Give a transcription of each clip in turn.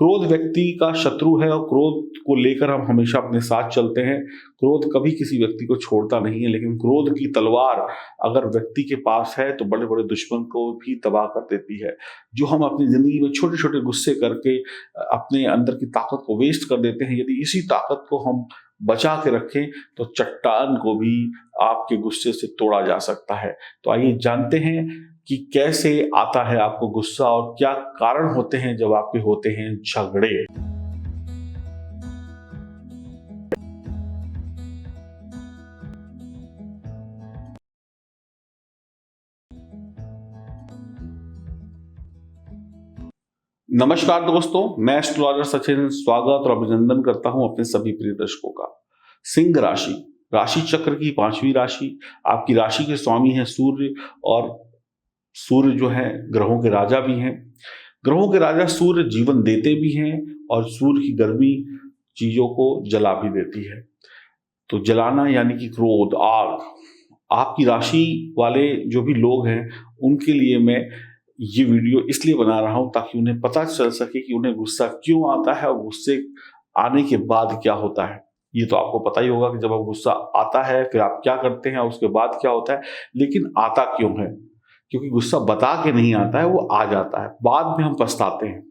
क्रोध व्यक्ति का शत्रु है और क्रोध को लेकर हम हमेशा अपने साथ चलते हैं। क्रोध कभी किसी व्यक्ति को छोड़ता नहीं है, लेकिन क्रोध की तलवार अगर व्यक्ति के पास है तो बड़े बड़े दुश्मन को भी तबाह कर देती है। जो हम अपनी जिंदगी में छोटे छोटे गुस्से करके अपने अंदर की ताकत को वेस्ट कर देते हैं, यदि इसी ताकत को हम बचा के रखें तो चट्टान को भी आपके गुस्से से तोड़ा जा सकता है। तो आइए जानते हैं कि कैसे आता है आपको गुस्सा और क्या कारण होते हैं जब आपके होते हैं झगड़े। नमस्कार दोस्तों, मैं एस्ट्रोलॉजर सचिन स्वागत और अभिनंदन करता हूं अपने सभी प्रिय दर्शकों का। सिंह राशि, राशि चक्र की 5वीं राशि, आपकी राशि के स्वामी है सूर्य, और सूर्य जो है ग्रहों के राजा भी हैं। ग्रहों के राजा सूर्य जीवन देते भी हैं और सूर्य की गर्मी चीजों को जला भी देती है। तो जलाना यानी कि क्रोध, आग। आपकी राशि वाले जो भी लोग हैं उनके लिए मैं ये वीडियो इसलिए बना रहा हूं ताकि उन्हें पता चल सके कि उन्हें गुस्सा क्यों आता है और गुस्से आने के बाद क्या होता है। ये तो आपको पता ही होगा कि जब आप गुस्सा आता है फिर आप क्या करते हैं और उसके बाद क्या होता है, लेकिन आता क्यों है? क्योंकि गुस्सा बता के नहीं आता है, वो आ जाता है, बाद में हम पछताते हैं।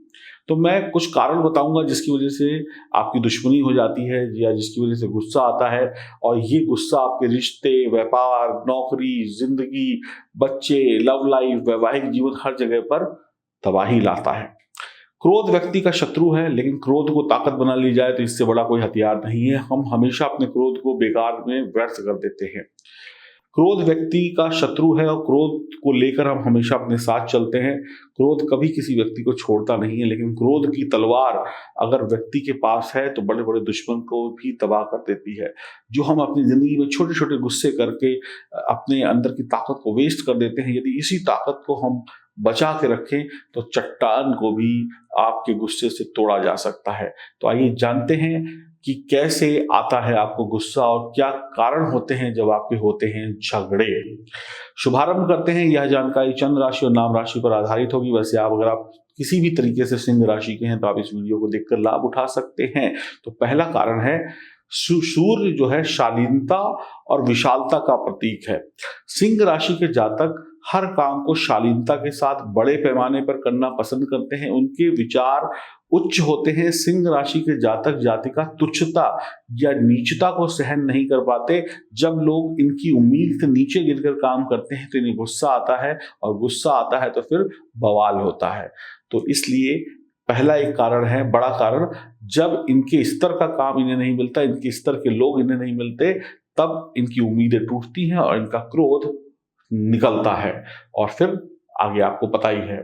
तो मैं कुछ कारण बताऊंगा जिसकी वजह से आपकी दुश्मनी हो जाती है या जिसकी वजह से गुस्सा आता है, और ये गुस्सा आपके रिश्ते, व्यापार, नौकरी, जिंदगी, बच्चे, लव लाइफ, वैवाहिक जीवन, हर जगह पर तबाही लाता है। क्रोध व्यक्ति का शत्रु है, लेकिन क्रोध को ताकत बना ली जाए तो इससे बड़ा कोई हथियार नहीं है। हम हमेशा अपने क्रोध को बेकार में व्यर्थ कर देते हैं। क्रोध व्यक्ति का शत्रु है और क्रोध को लेकर हम हमेशा अपने साथ चलते हैं। क्रोध कभी किसी व्यक्ति को छोड़ता नहीं है, लेकिन क्रोध की तलवार अगर व्यक्ति के पास है तो बड़े बड़े दुश्मन को भी तबाह कर देती है। जो हम अपनी जिंदगी में छोटे छोटे गुस्से करके अपने अंदर की ताकत को वेस्ट कर देते हैं, यदि इसी ताकत को हम बचा के रखें तो चट्टान को भी आपके गुस्से से तोड़ा जा सकता है। तो आइए जानते हैं कि कैसे आता है आपको गुस्सा और क्या कारण होते हैं जब आपके होते हैं झगड़े। शुभारंभ करते हैं। यह जानकारी चंद्र राशि और नाम राशि पर आधारित होगी। वैसे अगर आप किसी भी तरीके से सिंह राशि के हैं तो आप इस वीडियो को देखकर लाभ उठा सकते हैं। तो पहला कारण है सूर्य जो है शालीनता और विशालता का प्रतीक है। सिंह राशि के जातक हर काम को शालीनता के साथ बड़े पैमाने पर करना पसंद करते हैं। उनके विचार उच्च होते हैं। सिंह राशि के जातक जातिका तुच्छता या नीचता को सहन नहीं कर पाते। जब लोग इनकी उम्मीद से नीचे गिरकर काम करते हैं तो इन्हें गुस्सा आता है, और गुस्सा आता है तो फिर बवाल होता है। तो इसलिए पहला एक कारण है, बड़ा कारण, जब इनके स्तर का काम इन्हें नहीं मिलता, इनके स्तर के लोग इन्हें नहीं मिलते, तब इनकी उम्मीदें टूटती हैं और इनका क्रोध निकलता है, और फिर आगे आपको पता ही है।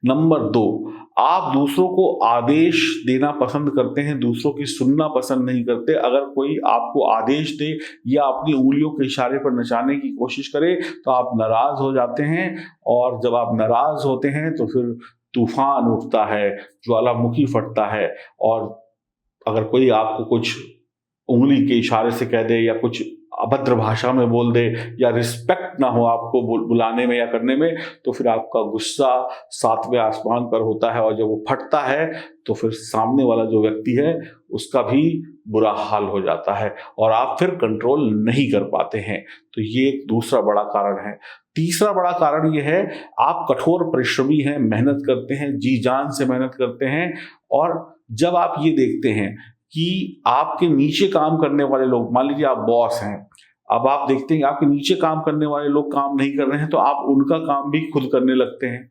नंबर 2, आप दूसरों को आदेश देना पसंद करते हैं, दूसरों की सुनना पसंद नहीं करते। अगर कोई आपको आदेश दे या अपनी उंगलियों के इशारे पर नचाने की कोशिश करे तो आप नाराज हो जाते हैं, और जब आप नाराज होते हैं तो फिर तूफान उठता है, ज्वालामुखी फटता है। और अगर कोई आपको कुछ उंगली के इशारे से कह दे या कुछ अभद्र भाषा में बोल दे या रिस्पेक्ट ना हो आपको बुलाने में या करने में, तो फिर आपका गुस्सा 7वें आसमान पर होता है, और जब वो फटता है तो फिर सामने वाला जो व्यक्ति है उसका भी बुरा हाल हो जाता है और आप फिर कंट्रोल नहीं कर पाते हैं। तो ये एक दूसरा बड़ा कारण है। तीसरा बड़ा कारण ये है, आप कठोर परिश्रमी हैं, मेहनत करते हैं, जी जान से मेहनत करते हैं, और जब आप ये देखते हैं कि आपके नीचे काम करने वाले लोग, मान लीजिए आप बॉस हैं, अब आप देखते हैं कि आपके नीचे काम करने वाले लोग काम नहीं कर रहे हैं तो आप उनका काम भी खुद करने लगते हैं।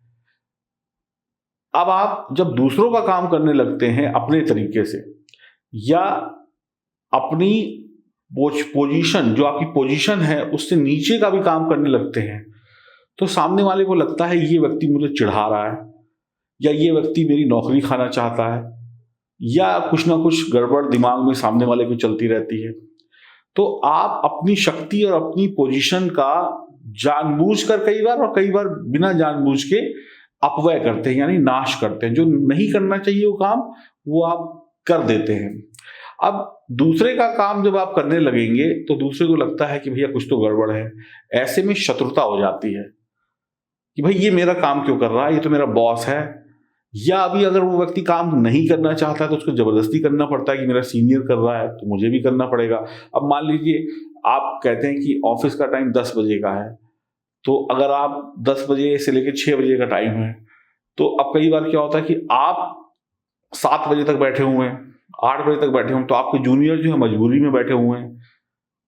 अब आप जब दूसरों का काम करने लगते हैं अपने तरीके से, या अपनी पोजीशन, जो आपकी पोजीशन है उससे नीचे का भी काम करने लगते हैं, तो सामने वाले को लगता है ये व्यक्ति मुझे चिढ़ा रहा है, या ये व्यक्ति मेरी नौकरी खाना चाहता है, या कुछ ना कुछ गड़बड़ दिमाग में सामने वाले को चलती रहती है। तो आप अपनी शक्ति और अपनी पोजीशन का जानबूझकर कई बार बिना जानबूझ के अपव्यय करते हैं, यानी नाश करते हैं। जो नहीं करना चाहिए वो काम वो आप कर देते हैं। अब दूसरे का काम जब आप करने लगेंगे तो दूसरे को लगता है कि भैया कुछ तो गड़बड़ है। ऐसे में शत्रुता हो जाती है कि भाई ये मेरा काम क्यों कर रहा है, ये तो मेरा बॉस है, या अभी अगर वो व्यक्ति काम नहीं करना चाहता है तो उसको जबरदस्ती करना पड़ता है कि मेरा सीनियर कर रहा है तो मुझे भी करना पड़ेगा। अब मान लीजिए आप कहते हैं कि ऑफिस का टाइम 10 बजे का है, तो अगर आप 10 बजे से लेकर 6 बजे का टाइम है, तो अब कई बार क्या होता है कि आप 7 बजे तक बैठे हुए हैं, 8 बजे तक बैठे हुए हैं, तो आपके जूनियर जो है मजबूरी में बैठे हुए हैं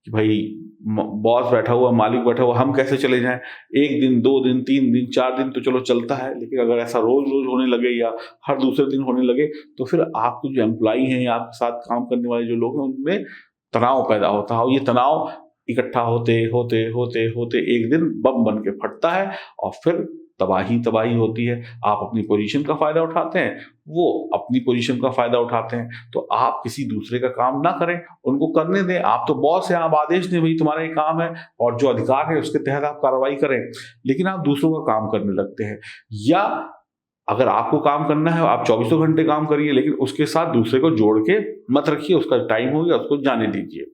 कि भाई बॉस बैठा हुआ, मालिक बैठा हुआ, हम कैसे चले जाएं। 1 दिन, 2 दिन, 3 दिन, 4 दिन तो चलो चलता है, लेकिन अगर ऐसा रोज रोज होने लगे या हर दूसरे दिन होने लगे तो फिर आपके जो एम्प्लॉई हैं या आपके साथ काम करने वाले जो लोग हैं उनमें तनाव पैदा होता है, और ये तनाव इकट्ठा होते होते होते होते एक दिन बम बन के फटता है और फिर तबाही तबाही होती है। आप अपनी पोजीशन का फायदा उठाते हैं, वो अपनी पोजीशन का फायदा उठाते हैं, तो आप किसी दूसरे का काम ना करें, उनको करने दें। आप तो बॉस हैं, आप आदेश दें भाई तुम्हारा ये काम है और जो अधिकार है उसके तहत आप कार्रवाई करें, लेकिन आप दूसरों का काम करने लगते हैं। या अगर आपको काम करना है आप 24 घंटे काम करिए, लेकिन उसके साथ दूसरे को जोड़ के मत रखिए, उसका टाइम हो गया उसको जाने दीजिए।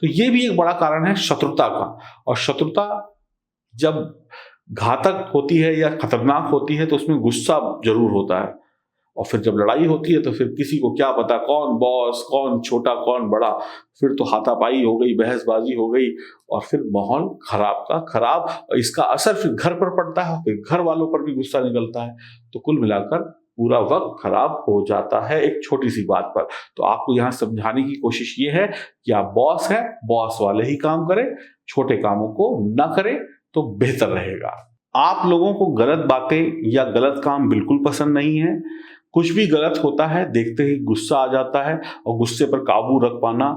तो ये भी एक बड़ा कारण है शत्रुता का, और शत्रुता जब घातक होती है या खतरनाक होती है तो उसमें गुस्सा जरूर होता है, और फिर जब लड़ाई होती है तो फिर किसी को क्या पता कौन बॉस, कौन छोटा, कौन बड़ा, फिर तो हाथापाई हो गई, बहसबाजी हो गई, और फिर माहौल खराब का खराब, और इसका असर फिर घर पर पड़ता है, फिर घर वालों पर भी गुस्सा निकलता है। तो कुल मिलाकर पूरा वक्त खराब हो जाता है एक छोटी सी बात पर। तो आपको यहाँ समझाने की कोशिश ये है कि आप बॉस हैं, बॉस वाले ही काम करें, छोटे कामों को ना करें तो बेहतर रहेगा। आप लोगों को गलत बातें या गलत काम बिल्कुल पसंद नहीं है। कुछ भी गलत होता है देखते ही गुस्सा आ जाता है, और गुस्से पर काबू रख पाना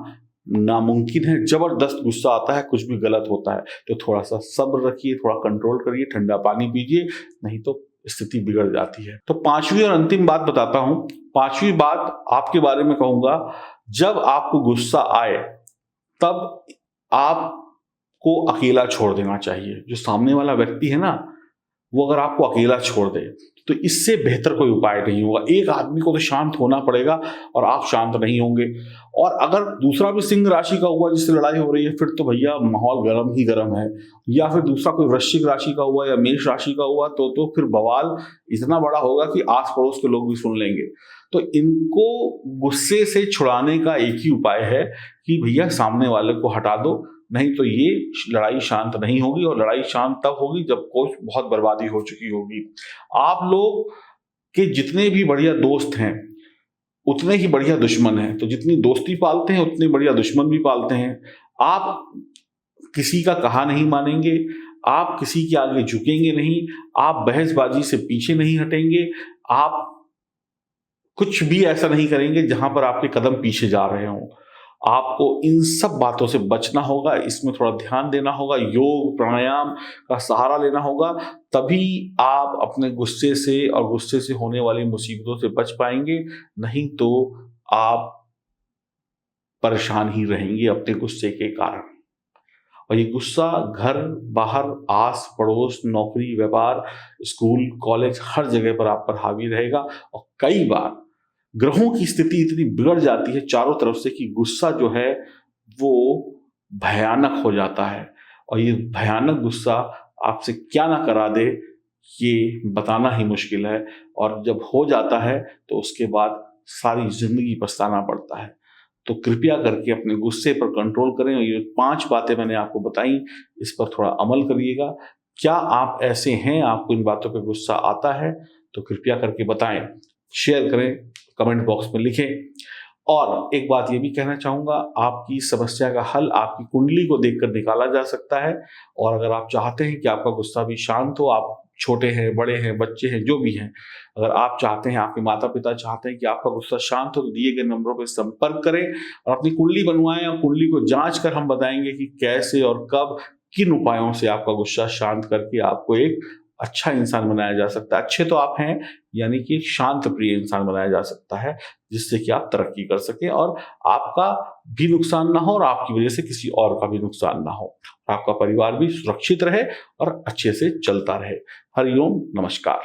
नामुमकिन है। जबरदस्त गुस्सा आता है कुछ भी गलत होता है, तो थोड़ा सा सब्र रखिए, थोड़ा कंट्रोल करिए, ठंडा पानी पीजिए, नहीं तो स्थिति बिगड़ जाती है। तो पांचवी और अंतिम बात बताता हूं। पांचवी बात आपके बारे में कहूंगा, जब आपको गुस्सा आए तब आपको अकेला छोड़ देना चाहिए। जो सामने वाला व्यक्ति है ना, वो अगर आपको अकेला छोड़ दे तो इससे बेहतर कोई उपाय नहीं होगा। एक आदमी को तो शांत होना पड़ेगा और आप शांत नहीं होंगे, और अगर दूसरा भी सिंह राशि का हुआ जिससे लड़ाई हो रही है फिर तो भैया माहौल गर्म ही गर्म है। या फिर दूसरा कोई वृश्चिक राशि का हुआ या मेष राशि का हुआ तो फिर बवाल इतना बड़ा होगा कि आस पड़ोस के लोग भी सुन लेंगे। तो इनको गुस्से से छुड़ाने का एक ही उपाय है कि भैया सामने वाले को हटा दो, नहीं तो ये लड़ाई शांत नहीं होगी, और लड़ाई शांत तब होगी जब कोई बहुत बर्बादी हो चुकी होगी। आप लोग के जितने भी बढ़िया दोस्त हैं उतने ही बढ़िया दुश्मन हैं, तो जितनी दोस्ती पालते हैं उतने बढ़िया दुश्मन भी पालते हैं। आप किसी का कहा नहीं मानेंगे, आप किसी के आगे झुकेंगे नहीं, आप बहसबाजी से पीछे नहीं हटेंगे, आप कुछ भी ऐसा नहीं करेंगे जहां पर आपके कदम पीछे जा रहे हों। आपको इन सब बातों से बचना होगा, इसमें थोड़ा ध्यान देना होगा, योग प्राणायाम का सहारा लेना होगा, तभी आप अपने गुस्से से और गुस्से से होने वाली मुसीबतों से बच पाएंगे। नहीं तो आप परेशान ही रहेंगे अपने गुस्से के कारण। और ये गुस्सा घर बाहर, आस पड़ोस, नौकरी, व्यापार, स्कूल, कॉलेज, हर जगह पर आप पर हावी रहेगा। और कई बार ग्रहों की स्थिति इतनी बिगड़ जाती है चारों तरफ से कि गुस्सा जो है वो भयानक हो जाता है, और ये भयानक गुस्सा आपसे क्या ना करा दे ये बताना ही मुश्किल है। और जब हो जाता है तो उसके बाद सारी जिंदगी पछताना पड़ता है। तो कृपया करके अपने गुस्से पर कंट्रोल करें, और ये 5 बातें मैंने आपको बताई, इस पर थोड़ा अमल करिएगा। क्या आप ऐसे हैं, आपको इन बातों पर गुस्सा आता है? तो कृपया करके बताएं, शेयर करें, कमेंट बॉक्स में लिखें। और एक बात ये भी कहना चाहूँगा, आपकी समस्या का हल आपकी कुंडली को देखकर निकाला जा सकता है। और अगर आप चाहते हैं कि आपका गुस्सा भी शांत हो, आप छोटे हैं, बड़े हैं, बच्चे हैं, जो भी हैं, अगर आप चाहते हैं, आपके माता पिता चाहते हैं कि आपका गुस्सा शांत हो, तो दिए गए नंबरों पर संपर्क करें और अपनी कुंडली बनवाएं, और कुंडली को जांच कर हम बताएंगे कि कैसे और कब किन उपायों से आपका गुस्सा शांत करके आपको एक अच्छा इंसान बनाया जा सकता है। अच्छे तो आप हैं, यानी कि शांत प्रिय इंसान बनाया जा सकता है, जिससे कि आप तरक्की कर सकें और आपका भी नुकसान ना हो और आपकी वजह से किसी और का भी नुकसान ना हो, आपका परिवार भी सुरक्षित रहे और अच्छे से चलता रहे। हरिओम, नमस्कार।